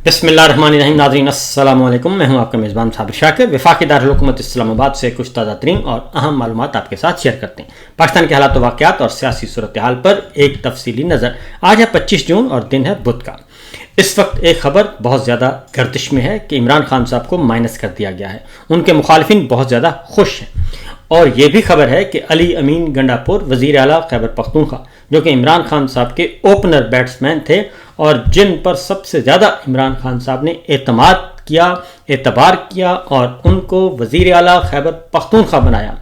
بسم اللہ الرحمن الرحیم. ناظرین السلام علیکم. میں ہوں آپ کا میزبان صابر شاکر. وفاقی دارالحکومت اسلام آباد سے کچھ تازہ ترین اور اہم معلومات آپ کے ساتھ شیئر کرتے ہیں. پاکستان کے حالات و واقعات اور سیاسی صورتحال پر ایک تفصیلی نظر. آج ہے 25 جون اور دن ہے بدھ کا. اس وقت ایک خبر بہت زیادہ گردش میں ہے کہ عمران خان صاحب کو مائنس کر دیا گیا ہے. ان کے مخالفین بہت زیادہ خوش ہیں. اور یہ بھی خبر ہے کہ علی امین گنڈاپور وزیر اعلیٰ خیبر پختونخوا، جو کہ عمران خان صاحب کے اوپنر بیٹسمین تھے اور جن پر سب سے زیادہ عمران خان صاحب نے اعتبار کیا اور ان کو وزیر اعلیٰ خیبر پختونخوا بنایا،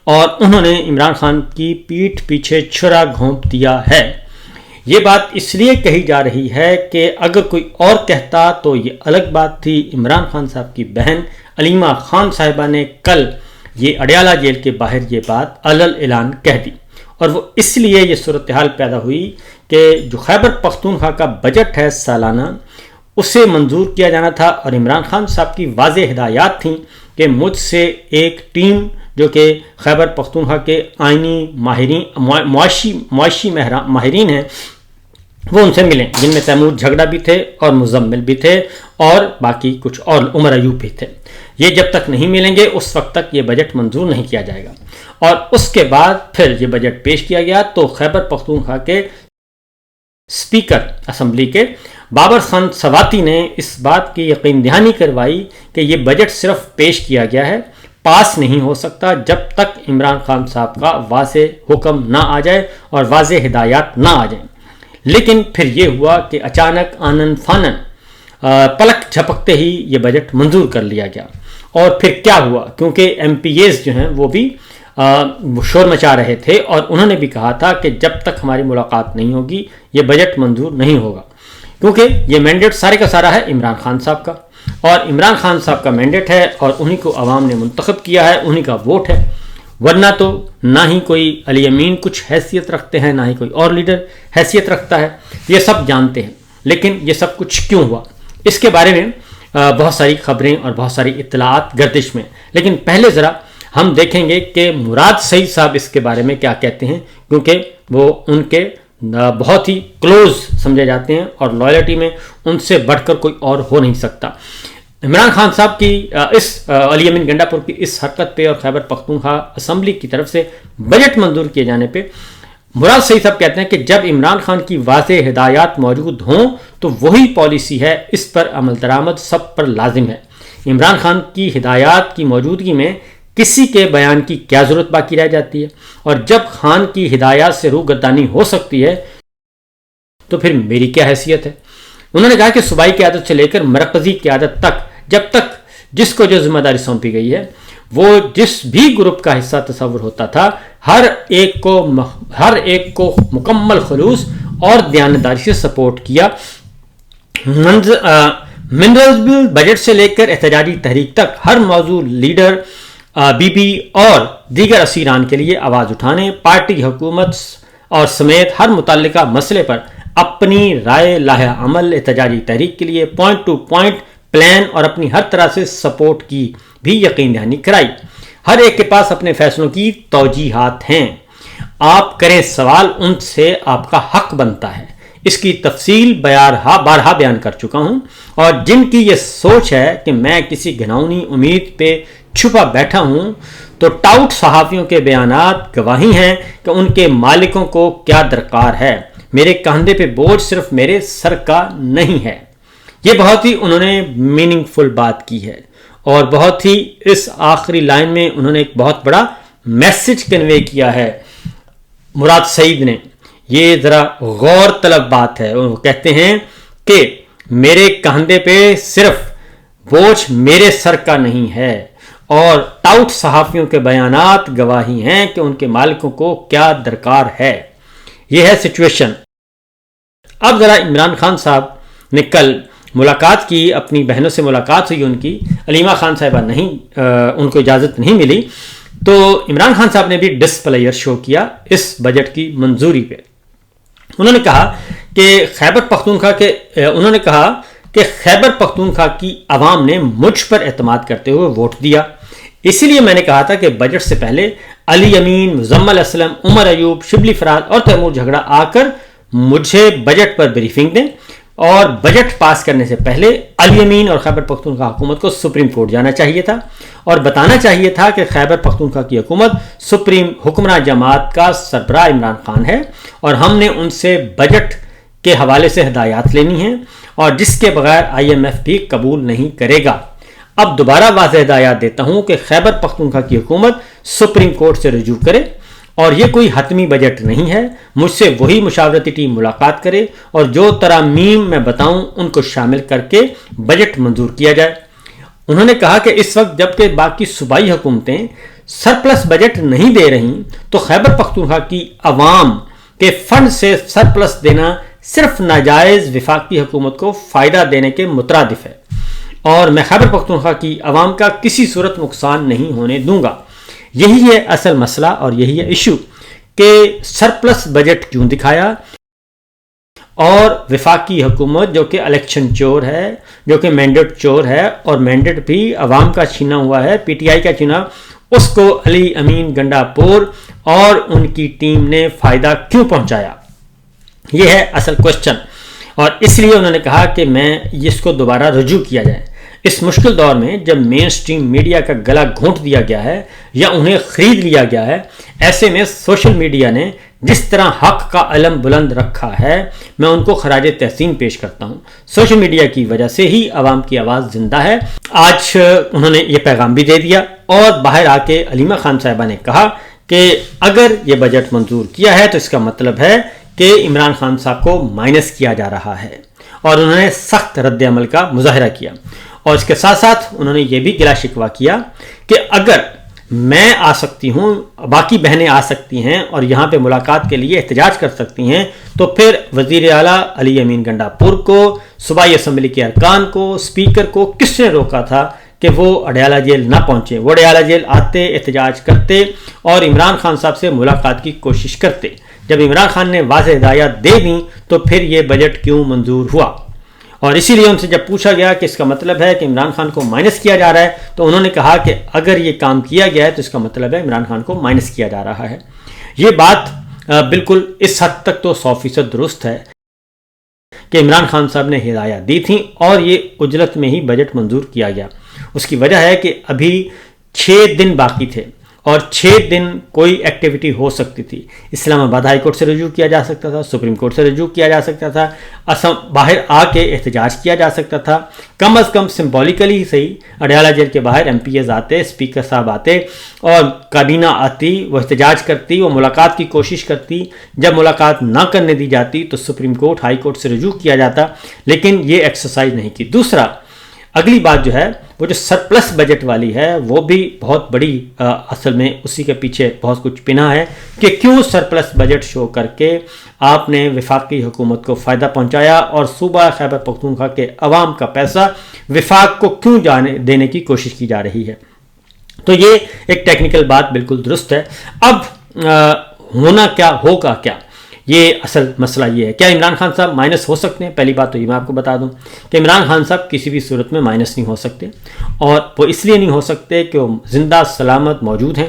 اور انہوں نے عمران خان کی پیٹھ پیچھے چھرا گھونپ دیا ہے. یہ بات اس لیے کہی جا رہی ہے کہ اگر کوئی اور کہتا تو یہ الگ بات تھی. عمران خان صاحب کی بہن علیمہ خان صاحبہ نے کل یہ اڈیالہ جیل کے باہر یہ بات علل اعلان کہہ دی، اور وہ اس لیے یہ صورتحال پیدا ہوئی کہ جو خیبر پختونخوا کا بجٹ ہے سالانہ، اسے منظور کیا جانا تھا، اور عمران خان صاحب کی واضح ہدایات تھیں کہ مجھ سے ایک ٹیم جو کہ خیبر پختونخوا کے آئینی ماہرین معاشی ماہرین ہیں وہ ان سے ملیں، جن میں تیمور جھگڑا بھی تھے اور مزمل بھی تھے اور باقی کچھ اور عمر ایوب بھی تھے. یہ جب تک نہیں ملیں گے اس وقت تک یہ بجٹ منظور نہیں کیا جائے گا. اور اس کے بعد پھر یہ بجٹ پیش کیا گیا تو خیبر پختونخوا کے اسپیکر اسمبلی کے بابر خان سواتی نے اس بات کی یقین دہانی کروائی کہ یہ بجٹ صرف پیش کیا گیا ہے، پاس نہیں ہو سکتا جب تک عمران خان صاحب کا واضح حکم نہ آ جائے اور واضح ہدایات نہ آ جائیں. لیکن پھر یہ ہوا کہ اچانک آنن فانن پلک جھپکتے ہی یہ بجٹ منظور کر لیا گیا. اور پھر کیا ہوا، کیونکہ ایم پی ایز جو ہیں وہ بھی شور مچا رہے تھے اور انہوں نے بھی کہا تھا کہ جب تک ہماری ملاقات نہیں ہوگی یہ بجٹ منظور نہیں ہوگا، کیونکہ یہ مینڈیٹ سارے کا سارا ہے عمران خان صاحب کا، اور عمران خان صاحب کا مینڈیٹ ہے اور انہی کو عوام نے منتخب کیا ہے، انہی کا ووٹ ہے. ورنہ تو نہ ہی کوئی علی امین کچھ حیثیت رکھتے ہیں، نہ ہی کوئی اور لیڈر حیثیت رکھتا ہے. یہ سب جانتے ہیں. لیکن یہ سب کچھ کیوں ہوا، اس کے بارے میں بہت ساری خبریں اور بہت ساری اطلاعات گردش میں. لیکن پہلے ذرا ہم دیکھیں گے کہ مراد سعید صاحب اس کے بارے میں کیا کہتے ہیں، کیونکہ وہ ان کے بہت ہی کلوز سمجھے جاتے ہیں اور لائلٹی میں ان سے بڑھ کر کوئی اور ہو نہیں سکتا. عمران خان صاحب کی اس علی امین گنڈاپور کی اس حرکت پہ اور خیبر پختونخوا اسمبلی کی طرف سے بجٹ منظور کیے جانے پہ مراد سعید صاحب کہتے ہیں کہ جب عمران خان کی واضح ہدایات موجود ہوں تو وہی پالیسی ہے، اس پر عمل درآمد سب پر لازم ہے. عمران خان کی ہدایات کی موجودگی میں کسی کے بیان کی کیا ضرورت باقی رہ جاتی ہے، اور جب خان کی ہدایات سے روگردانی ہو سکتی ہے تو پھر میری کیا حیثیت ہے. انہوں نے کہا کہ صوبائی قیادت سے لے کر مرکزی قیادت تک جب تک جس کو جو ذمہ داری سونپی گئی ہے وہ جس بھی گروپ کا حصہ تصور ہوتا تھا ہر ایک کو مکمل خلوص اور دیانتداری سے سپورٹ کیا. منرل بل بجٹ سے لے کر احتجاجی تحریک تک ہر موضوع لیڈر بی بی اور دیگر اسیران کے لیے آواز اٹھانے، پارٹی حکومت اور سمیت ہر متعلقہ مسئلے پر اپنی رائے لاحہ عمل احتجاجی تحریک کے لیے پوائنٹ ٹو پوائنٹ پلان اور اپنی ہر طرح سے سپورٹ کی بھی یقین دہانی کرائی. ہر ایک کے پاس اپنے فیصلوں کی توجیہات ہیں، آپ کریں سوال، ان سے آپ کا حق بنتا ہے. اس کی تفصیل بارہا بیان کر چکا ہوں. اور جن کی یہ سوچ ہے کہ میں کسی گھناؤنی امید پہ چھپا بیٹھا ہوں تو ٹاؤٹ صحافیوں کے بیانات گواہی ہیں کہ ان کے مالکوں کو کیا درکار ہے. میرے کاندھے پہ بوجھ صرف میرے سر کا نہیں ہے. یہ بہت ہی انہوں نے میننگ فل بات کی ہے، اور بہت ہی اس آخری لائن میں انہوں نے ایک بہت بڑا میسج کنوے کیا ہے مراد سعید نے. یہ ذرا غور طلب بات ہے. وہ کہتے ہیں کہ میرے کاندھے پہ صرف بوجھ میرے سر کا نہیں ہے، اور ٹاؤٹ صحافیوں کے بیانات گواہی ہیں کہ ان کے مالکوں کو کیا درکار ہے. یہ ہے سچویشن. اب ذرا عمران خان صاحب نے کل ملاقات کی، اپنی بہنوں سے ملاقات ہوئی ان کی، علیمہ خان صاحبہ ان کو اجازت نہیں ملی، تو عمران خان صاحب نے بھی ڈسپلیئر شو کیا اس بجٹ کی منظوری پہ. انہوں نے کہا کہ خیبر پختونخوا کی عوام نے مجھ پر اعتماد کرتے ہوئے ووٹ دیا، اسی لیے میں نے کہا تھا کہ بجٹ سے پہلے علی امین، مزمل اسلم، عمر ایوب، شبلی فراز اور تیمور جھگڑا آ کر مجھے بجٹ پر بریفنگ دیں. اور بجٹ پاس کرنے سے پہلے علی امین اور خیبر پختونخوا حکومت کو سپریم کورٹ جانا چاہیے تھا اور بتانا چاہیے تھا کہ خیبر پختونخوا کی حکومت سپریم حکمراں جماعت کا سربراہ عمران خان ہے اور ہم نے ان سے بجٹ کے حوالے سے ہدایات لینی ہیں اور جس کے بغیر IMF بھی قبول نہیں کرے گا۔ اب دوبارہ واضح ہدایات دیتا ہوں کہ خیبر پختونخوا کی حکومت سپریم کورٹ سے رجوع کرے اور یہ کوئی حتمی بجٹ نہیں ہے، مجھ سے وہی مشاورتی ٹیم ملاقات کرے اور جو ترامیم میں بتاؤں ان کو شامل کر کے بجٹ منظور کیا جائے۔ انہوں نے کہا کہ اس وقت جبکہ باقی صوبائی حکومتیں سرپلس بجٹ نہیں دے رہی تو خیبر پختونخوا کی عوام کے فنڈ سے سرپلس دینا صرف ناجائز وفاقی حکومت کو فائدہ دینے کے مترادف ہے اور میں خیبر پختونخوا کی عوام کا کسی صورت نقصان نہیں ہونے دوں گا۔ یہی ہے اصل مسئلہ اور یہی ہے ایشو کہ سرپلس بجٹ کیوں دکھایا اور وفاقی حکومت جو کہ الیکشن چور ہے، جو کہ مینڈیٹ چور ہے اور مینڈیٹ بھی عوام کا چھینا ہوا ہے، PTI کا چھینا، اس کو علی امین گنڈا پور اور ان کی ٹیم نے فائدہ کیوں پہنچایا؟ یہ ہے اصل کوشچن اور اس لیے انہوں نے کہا کہ میں اس کو دوبارہ رجوع کیا جائے۔ اس مشکل دور میں جب مین سٹریم میڈیا کا گلا گھونٹ دیا گیا ہے یا انہیں خرید لیا گیا ہے، ایسے میں سوشل میڈیا نے جس طرح حق کا علم بلند رکھا ہے میں ان کو خراج تحسین پیش کرتا ہوں۔ سوشل میڈیا کی وجہ سے ہی عوام کی آواز زندہ ہے۔ آج انہوں نے یہ پیغام بھی دے دیا اور باہر آ کے علیمہ خان صاحبہ نے کہا کہ اگر یہ بجٹ منظور کیا ہے تو اس کا مطلب ہے کہ عمران خان صاحب کو مائنس کیا جا رہا ہے اور انہوں نے سخت رد عمل کا مظاہرہ کیا اور اس کے ساتھ ساتھ انہوں نے یہ بھی گلا شکوہ کیا کہ اگر میں آ سکتی ہوں، باقی بہنیں آ سکتی ہیں اور یہاں پہ ملاقات کے لیے احتجاج کر سکتی ہیں تو پھر وزیر اعلیٰ علی امین گنڈا پور کو، صوبائی اسمبلی کے ارکان کو، اسپیکر کو کس نے روکا تھا کہ وہ اڈیالہ جیل نہ پہنچے؟ وہ اڈیالہ جیل آتے، احتجاج کرتے اور عمران خان صاحب سے ملاقات کی کوشش کرتے۔ جب عمران خان نے واضح ہدایات دے دیں تو پھر یہ بجٹ کیوں منظور ہوا؟ اور اسی لیے ان سے جب پوچھا گیا کہ اس کا مطلب ہے کہ عمران خان کو مائنس کیا جا رہا ہے تو انہوں نے کہا کہ اگر یہ کام کیا گیا ہے تو اس کا مطلب ہے عمران خان کو مائنس کیا جا رہا ہے۔ یہ بات بالکل اس حد تک تو 100% درست ہے کہ عمران خان صاحب نے ہدایات دی تھیں اور یہ عجلت میں ہی بجٹ منظور کیا گیا۔ اس کی وجہ ہے کہ ابھی 6 دن باقی تھے اور 6 دن کوئی ایکٹیویٹی ہو سکتی تھی۔ اسلام آباد ہائی کورٹ سے رجوع کیا جا سکتا تھا، سپریم کورٹ سے رجوع کیا جا سکتا تھا، باہر آ کے احتجاج کیا جا سکتا تھا، کم از کم سمبولیکلی ہی صحیح اڈیالہ جیل کے باہر MPs آتے، اسپیکر صاحب آتے اور کابینہ آتی، وہ احتجاج کرتی، وہ ملاقات کی کوشش کرتی۔ جب ملاقات نہ کرنے دی جاتی تو سپریم کورٹ، ہائی کورٹ سے رجوع کیا جاتا، لیکن یہ ایکسرسائز نہیں کی۔ دوسرا، اگلی بات جو ہے وہ جو سرپلس بجٹ والی ہے وہ بھی بہت بڑی اصل میں اسی کے پیچھے بہت کچھ پنہا ہے کہ کیوں سرپلس بجٹ شو کر کے آپ نے وفاقی حکومت کو فائدہ پہنچایا اور صوبہ خیبر پختونخوا کے عوام کا پیسہ وفاق کو کیوں دینے کی کوشش کی جا رہی ہے۔ تو یہ ایک ٹیکنیکل بات بالکل درست ہے۔ اب ہونا کیا ہوگا کیا، یہ اصل مسئلہ یہ ہے۔ کیا عمران خان صاحب مائنس ہو سکتے ہیں؟ پہلی بات تو یہ میں آپ کو بتا دوں کہ عمران خان صاحب کسی بھی صورت میں مائنس نہیں ہو سکتے اور وہ اس لیے نہیں ہو سکتے کہ وہ زندہ سلامت موجود ہیں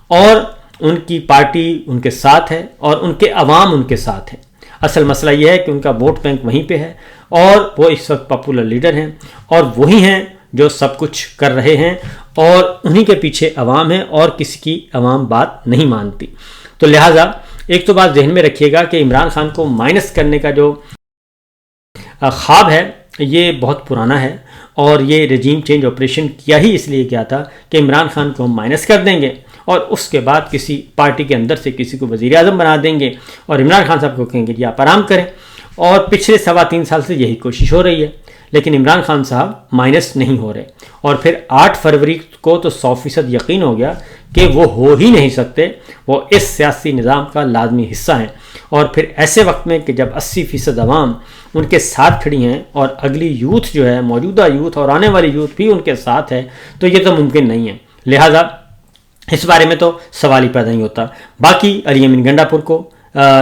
اور ان کی پارٹی ان کے ساتھ ہے اور ان کے عوام ان کے ساتھ ہیں۔ اصل مسئلہ یہ ہے کہ ان کا ووٹ بینک وہیں پہ ہے اور وہ اس وقت پاپولر لیڈر ہیں اور وہی ہیں جو سب کچھ کر رہے ہیں اور انہی کے پیچھے عوام ہے اور کسی کی عوام بات نہیں مانتی۔ تو لہٰذا ایک تو بات ذہن میں رکھیے گا کہ عمران خان کو مائنس کرنے کا جو خواب ہے یہ بہت پرانا ہے اور یہ رجیم چینج آپریشن کیا ہی اس لیے کیا تھا کہ عمران خان کو ہم مائنس کر دیں گے اور اس کے بعد کسی پارٹی کے اندر سے کسی کو وزیر اعظم بنا دیں گے اور عمران خان صاحب کو کہیں گے کہ آپ آرام کریں، اور پچھلے 3.25 سال سے یہی کوشش ہو رہی ہے، لیکن عمران خان صاحب مائنس نہیں ہو رہے اور پھر 8 فروری کو تو 100% یقین ہو گیا کہ وہ ہو ہی نہیں سکتے، وہ اس سیاسی نظام کا لازمی حصہ ہیں۔ اور پھر ایسے وقت میں کہ جب 80% عوام ان کے ساتھ کھڑی ہیں اور اگلی یوتھ جو ہے، موجودہ یوتھ اور آنے والی یوتھ بھی ان کے ساتھ ہے، تو یہ تو ممکن نہیں ہے۔ لہٰذا اس بارے میں تو سوال ہی پیدا نہیں ہوتا۔ باقی علی امین گنڈا پور کو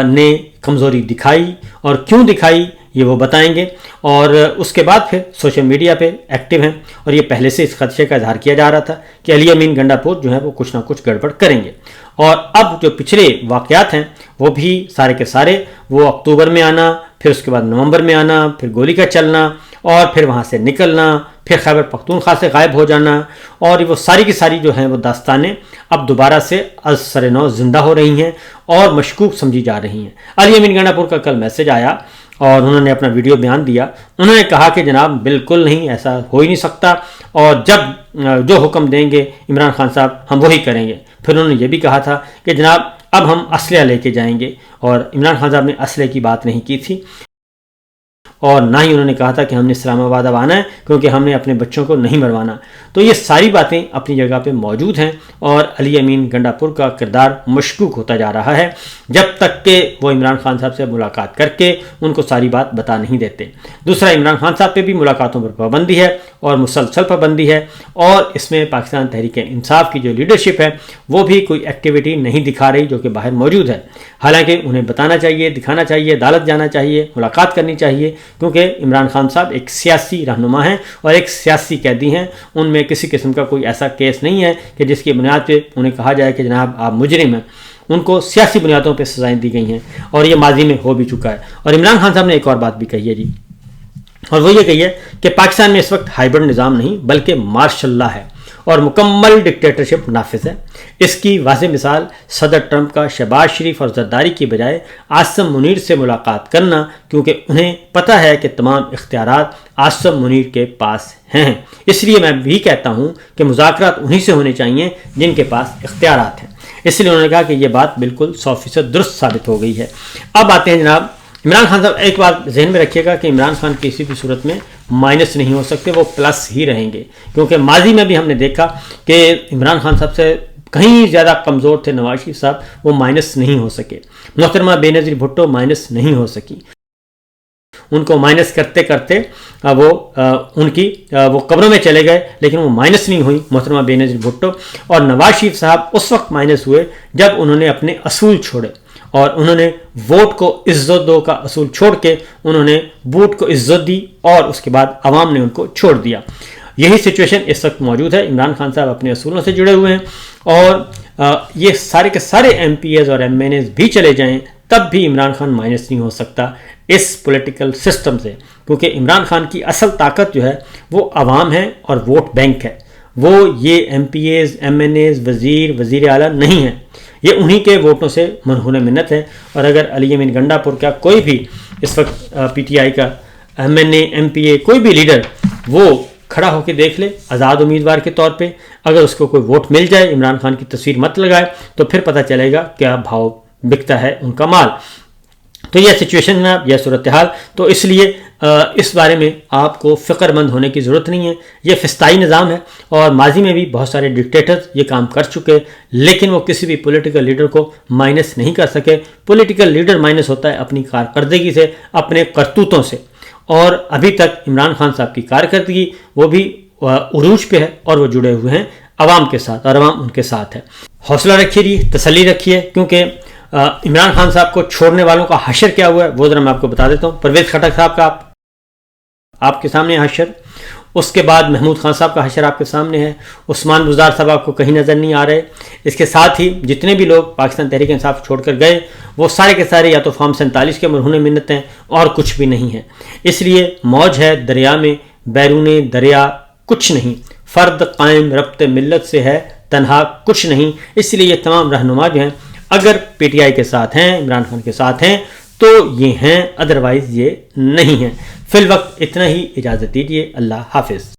نے کمزوری دکھائی اور کیوں دکھائی یہ وہ بتائیں گے، اور اس کے بعد پھر سوشل میڈیا پہ ایکٹیو ہیں اور یہ پہلے سے اس خدشے کا اظہار کیا جا رہا تھا کہ علی امین گنڈا پور جو ہے وہ کچھ نہ کچھ گڑبڑ کریں گے، اور اب جو پچھلے واقعات ہیں وہ بھی سارے کے سارے وہ اکتوبر میں آنا، پھر اس کے بعد نومبر میں آنا، پھر گولی کا چلنا اور پھر وہاں سے نکلنا، پھر خیبر پختونخوا سے غائب ہو جانا، اور وہ ساری کی ساری جو ہیں وہ داستانیں اب دوبارہ سے از سر نو زندہ ہو رہی ہیں اور مشکوک سمجھی جا رہی ہیں۔ علی امین گنڈا پور کا کل میسج آیا اور انہوں نے اپنا ویڈیو بیان دیا۔ انہوں نے کہا کہ جناب بالکل نہیں، ایسا ہو ہی نہیں سکتا، اور جب جو حکم دیں گے عمران خان صاحب ہم وہی کریں گے۔ پھر انہوں نے یہ بھی کہا تھا کہ جناب اب ہم اسلحہ لے کے جائیں گے، اور عمران خان صاحب نے اسلحے کی بات نہیں کی تھی، اور نہ ہی انہوں نے کہا تھا کہ ہم نے اسلام آباد اب آنا ہے کیونکہ ہم نے اپنے بچوں کو نہیں مروانا۔ تو یہ ساری باتیں اپنی جگہ پہ موجود ہیں، اور علی امین گنڈا پور کا کردار مشکوک ہوتا جا رہا ہے جب تک کہ وہ عمران خان صاحب سے ملاقات کر کے ان کو ساری بات بتا نہیں دیتے۔ دوسرا، عمران خان صاحب پہ بھی ملاقاتوں پر پابندی ہے اور مسلسل پابندی ہے، اور اس میں پاکستان تحریک انصاف کی جو لیڈرشپ ہے وہ بھی کوئی ایکٹیویٹی نہیں دکھا رہی جو کہ باہر موجود ہے۔ حالانکہ انہیں بتانا چاہیے، دکھانا چاہیے، عدالت جانا چاہیے، ملاقات کرنی چاہیے، کیونکہ عمران خان صاحب ایک سیاسی رہنما ہیں اور ایک سیاسی قیدی ہیں۔ ان میں کسی قسم کا کوئی ایسا کیس نہیں ہے کہ جس کی بنیاد پہ انہیں کہا جائے کہ جناب آپ مجرم ہیں۔ ان کو سیاسی بنیادوں پہ سزائیں دی گئی ہیں، اور یہ ماضی میں ہو بھی چکا ہے۔ اور عمران خان صاحب نے ایک اور بات بھی کہی ہے جی، اور وہ یہ کہی ہے کہ پاکستان میں اس وقت ہائبرڈ نظام نہیں بلکہ مارشل لا ہے اور مکمل ڈکٹیٹرشپ نافذ ہے۔ اس کی واضح مثال صدر ٹرمپ کا شہباز شریف اور زرداری کی بجائے عاصم منیر سے ملاقات کرنا، کیونکہ انہیں پتہ ہے کہ تمام اختیارات عاصم منیر کے پاس ہیں۔ اس لیے میں بھی کہتا ہوں کہ مذاکرات انہی سے ہونے چاہیے جن کے پاس اختیارات ہیں۔ اس لیے انہوں نے کہا کہ یہ بات بالکل 100% درست ثابت ہو گئی ہے۔ اب آتے ہیں جناب عمران خان صاحب، ایک بات ذہن میں رکھیے گا کہ عمران خان کسی بھی صورت میں مائنس نہیں ہو سکتے، وہ پلس ہی رہیں گے، کیونکہ ماضی میں بھی ہم نے دیکھا کہ عمران خان صاحب سے کہیں زیادہ کمزور تھے نواز شریف صاحب، وہ مائنس نہیں ہو سکے۔ محترمہ بے نظیر بھٹو مائنس نہیں ہو سکی، ان کو مائنس کرتے کرتے وہ قبروں میں چلے گئے، لیکن وہ مائنس نہیں ہوئی محترمہ بے نظیر بھٹو۔ اور نواز شریف صاحب اس وقت مائنس ہوئے جب انہوں نے اپنے اصول چھوڑے، اور انہوں نے ووٹ کو عزت دو کا اصول چھوڑ کے انہوں نے ووٹ کو عزت دی، اور اس کے بعد عوام نے ان کو چھوڑ دیا۔ یہی سچویشن اس وقت موجود ہے۔ عمران خان صاحب اپنے اصولوں سے جڑے ہوئے ہیں، اور یہ سارے کے سارے ایم پی ایز اور ایم این ایز بھی چلے جائیں تب بھی عمران خان مائنس نہیں ہو سکتا اس پولیٹیکل سسٹم سے، کیونکہ عمران خان کی اصل طاقت جو ہے وہ عوام ہے اور ووٹ بینک ہے۔ وہ یہ M P As, M N As, وزیر اعلیٰ نہیں ہیں، یہ انہی کے ووٹوں سے منہور منت ہے۔ اور اگر علی امین گنڈا پور کا کوئی بھی اس وقت پی ٹی آئی کا ایم این اے، ایم پی اے، کوئی بھی لیڈر وہ کھڑا ہو کے دیکھ لے آزاد امیدوار کے طور پہ، اگر اس کو کوئی ووٹ مل جائے، عمران خان کی تصویر مت لگائے، تو پھر پتہ چلے گا کیا بھاؤ بکتا ہے ان کا مال۔ تو یہ سچویشن ہے، یہ صورتحال، تو اس لیے اس بارے میں آپ کو فکر مند ہونے کی ضرورت نہیں ہے۔ یہ فسطائی نظام ہے، اور ماضی میں بھی بہت سارے ڈکٹیٹرز یہ کام کر چکے، لیکن وہ کسی بھی پولیٹیکل لیڈر کو مائنس نہیں کر سکے۔ پولیٹیکل لیڈر مائنس ہوتا ہے اپنی کارکردگی سے، اپنے کرتوتوں سے، اور ابھی تک عمران خان صاحب کی کارکردگی وہ بھی عروج پہ ہے، اور وہ جڑے ہوئے ہیں عوام کے ساتھ، اور عوام ان کے ساتھ ہے۔ حوصلہ رکھیے جی، تسلی رکھیے، کیونکہ عمران خان صاحب کو چھوڑنے والوں کا حشر کیا ہوا ہے وہ ذرا میں آپ کو بتا دیتا ہوں۔ پرویز خٹک صاحب کا آپ کے سامنے حشر، اس کے بعد محمود خان صاحب کا حشر آپ کے سامنے ہے، عثمان بزدار صاحب آپ کو کہیں نظر نہیں آ رہے۔ اس کے ساتھ ہی جتنے بھی لوگ پاکستان تحریک انصاف چھوڑ کر گئے وہ سارے کے سارے یا تو فارم 47 کے مرہون منت ہیں اور کچھ بھی نہیں ہیں۔ اس لیے موج ہے دریا میں، بیرون دریا کچھ نہیں، فرد قائم ربط ملت سے ہے تنہا کچھ نہیں۔ اس لیے یہ تمام رہنما جو ہیں اگر پی ٹی آئی کے ساتھ ہیں، عمران خان کے ساتھ ہیں تو یہ ہیں، ادروائز یہ نہیں ہیں۔ فی الوقت اتنا ہی، اجازت دیجیے، اللہ حافظ۔